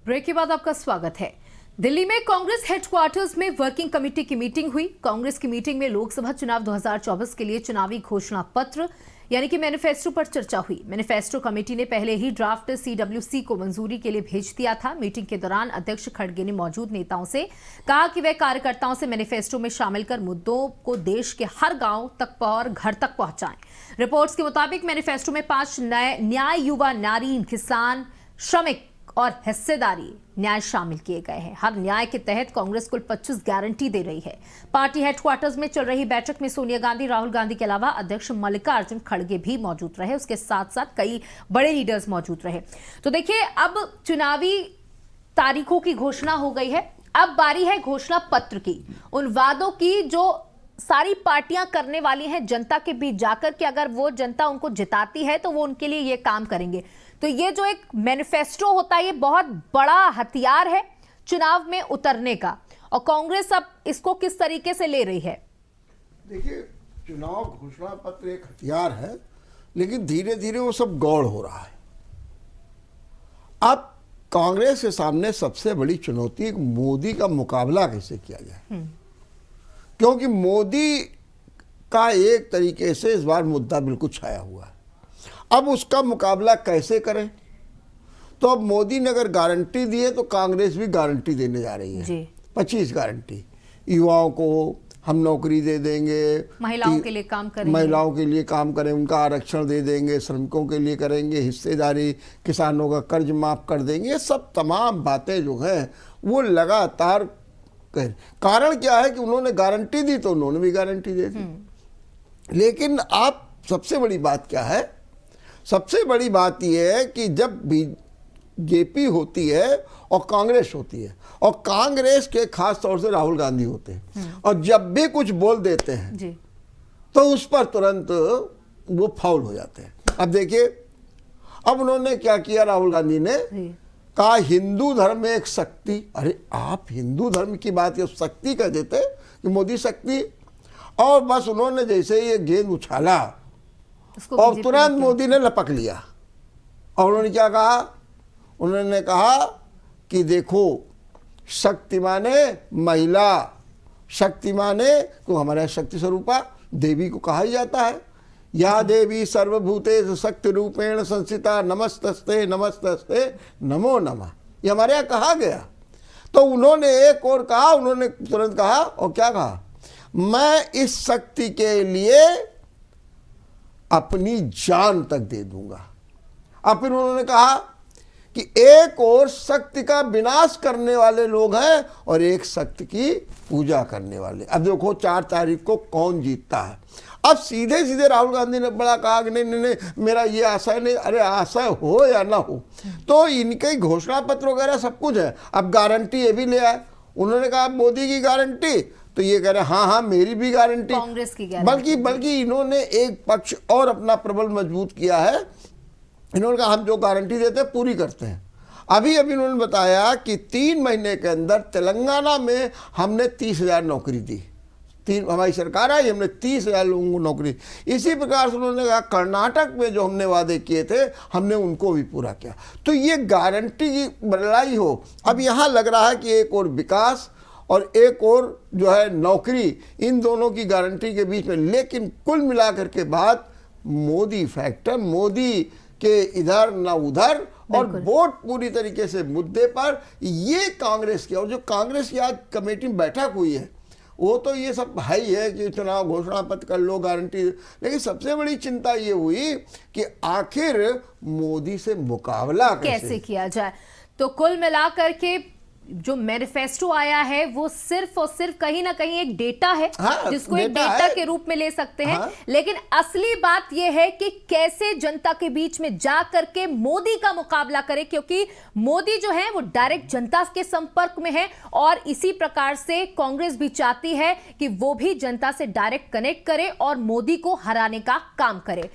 Break के बाद आपका स्वागत है। दिल्ली में कांग्रेस हेडक्वार्टर्स में वर्किंग कमेटी की मीटिंग हुई। कांग्रेस की मीटिंग में लोकसभा चुनाव 2024 के लिए चुनावी घोषणा पत्र यानी कि मैनिफेस्टो पर चर्चा हुई। मैनिफेस्टो कमेटी ने पहले ही ड्राफ्ट सीडब्ल्यूसी को मंजूरी के लिए भेज दिया था। मीटिंग के दौरान अध्यक्ष खड़गे ने मौजूद नेताओं से कहा कि वे कार्यकर्ताओं से मैनिफेस्टो में शामिल कर मुद्दों को देश के हर गांव तक और घर तक पहुंचाएं। रिपोर्ट्स के मुताबिक मैनिफेस्टो में 5 नए न्याय, युवा, नारी, किसान, श्रमिक और हिस्सेदारी न्याय शामिल किए गए हैं। हर न्याय के तहत कांग्रेस कुल 25 गारंटी दे रही है। पार्टी हेडक्वार्टर्स में चल रही बैठक में सोनिया गांधी, राहुल गांधी के अलावा अध्यक्ष मल्लिकार्जुन खड़गे भी मौजूद रहे। उसके साथ साथ कई बड़े लीडर्स मौजूद रहे। तो देखिए, अब चुनावी तारीखों की घोषणा हो गई है। अब बारी है घोषणा पत्र की, उन वादों की जो सारी पार्टियां करने वाली हैं जनता के बीच जाकर कि अगर वो जनता उनको जिताती है तो वो उनके लिए ये काम करेंगे। तो ये जो एक मैनिफेस्टो होता है, ये बहुत बड़ा हथियार है चुनाव में उतरने का, और कांग्रेस अब इसको किस तरीके से ले रही है? देखिए, चुनाव घोषणा पत्र एक हथियार है, लेकिन धीरे धीरे वो सब गौड़ हो रहा है। अब कांग्रेस के सामने सबसे बड़ी चुनौती मोदी का मुकाबला कैसे किया जाए, क्योंकि मोदी का एक तरीके से इस बार मुद्दा बिल्कुल छाया हुआ है। अब उसका मुकाबला कैसे करें? तो अब मोदी ने अगर गारंटी दी है तो कांग्रेस भी गारंटी देने जा रही है। 25 गारंटी। युवाओं को हम नौकरी दे देंगे, महिलाओं के लिए काम करेंगे, महिलाओं के लिए काम करें, उनका आरक्षण दे देंगे, श्रमिकों के लिए करेंगे, हिस्सेदारी, किसानों का कर्ज माफ कर देंगे। ये सब तमाम बातें जो हैं वो लगातार कारण क्या है कि उन्होंने गारंटी दी तो उन्होंने भी गारंटी दे दी। लेकिन आप सबसे बड़ी बात क्या है? सबसे बड़ी बात यह है कि जब बीजेपी होती है और कांग्रेस होती है, और कांग्रेस के खास तौर से राहुल गांधी होते हैं, और जब भी कुछ बोल देते हैं जी, तो उस पर तुरंत वो फाउल हो जाते हैं। अब देखिए, अब उन्होंने क्या किया, राहुल गांधी ने कहा हिंदू धर्म एक शक्ति। अरे आप हिंदू धर्म की बात ये शक्ति कह देते कि मोदी शक्ति, और बस उन्होंने जैसे ये गेंद उछाला और तुरंत मोदी ने लपक लिया। और उन्होंने क्या कहा? उन्होंने कहा कि देखो, शक्ति माने महिला, शक्ति माने तो हमारा शक्ति स्वरूपा देवी को कहा ही जाता है। या देवी सर्वभूतेषु शक्ति रूपेण संस्थिता नमस्तस्ते नमस्तस्ते नमो नमः, ये हमारे यहाँ कहा गया। तो उन्होंने एक और कहा, उन्होंने तुरंत कहा, और क्या कहा? मैं इस शक्ति के लिए अपनी जान तक दे दूंगा। अब फिर उन्होंने कहा कि एक और शक्ति का विनाश करने वाले लोग हैं और एक शक्ति की पूजा करने वाले। अब देखो 4 तारीख को कौन जीतता है। अब सीधे सीधे राहुल गांधी ने बड़ा कहा कि नहीं नहीं नहीं, मेरा ये आशय नहीं। अरे आशय हो या ना हो, तो इनके घोषणा पत्र वगैरह सब कुछ है। अब गारंटी ये भी ले आए। उन्होंने कहा मोदी की गारंटी, तो ये कह रहे हाँ हाँ मेरी भी गारंटी, कांग्रेस की गारंटी। बल्कि इन्होंने एक पक्ष और अपना प्रबल मजबूत किया है। इन्होंने कहा हम जो गारंटी देते हैं पूरी करते हैं। अभी इन्होंने बताया कि 3 महीने के अंदर तेलंगाना में हमने 30,000 नौकरी दी। हमारी सरकार आई, हमने 30,000 लोगों को नौकरी। इसी प्रकार से उन्होंने कहा कर्नाटक में जो हमने वादे किए थे हमने उनको भी पूरा किया। तो ये गारंटी की बदलाई हो। अब यहाँ लग रहा है कि एक और विकास और एक और जो है नौकरी, इन दोनों की गारंटी के बीच में। लेकिन कुल मिलाकर के बात मोदी फैक्टर, मोदी के इधर ना उधर, और वोट पूरी तरीके से मुद्दे पर, ये कांग्रेस की। और जो कांग्रेस की आज कमेटी में बैठक हुई है वो तो ये सब है ही है कि चुनाव घोषणा पत्र कर लो, गारंटी। लेकिन सबसे बड़ी चिंता ये हुई कि आखिर मोदी से मुकाबला कैसे किया जाए। तो कुल मिलाकर के जो मैनिफेस्टो आया है वो सिर्फ और सिर्फ कहीं ना कहीं एक डेटा है, जिसको एक डेटा के रूप में ले सकते हैं। लेकिन असली बात यह है कि कैसे जनता के बीच में जा करके मोदी का मुकाबला करे, क्योंकि मोदी जो है वो डायरेक्ट जनता के संपर्क में है, और इसी प्रकार से कांग्रेस भी चाहती है कि वो भी जनता से डायरेक्ट कनेक्ट करे और मोदी को हराने का काम करे।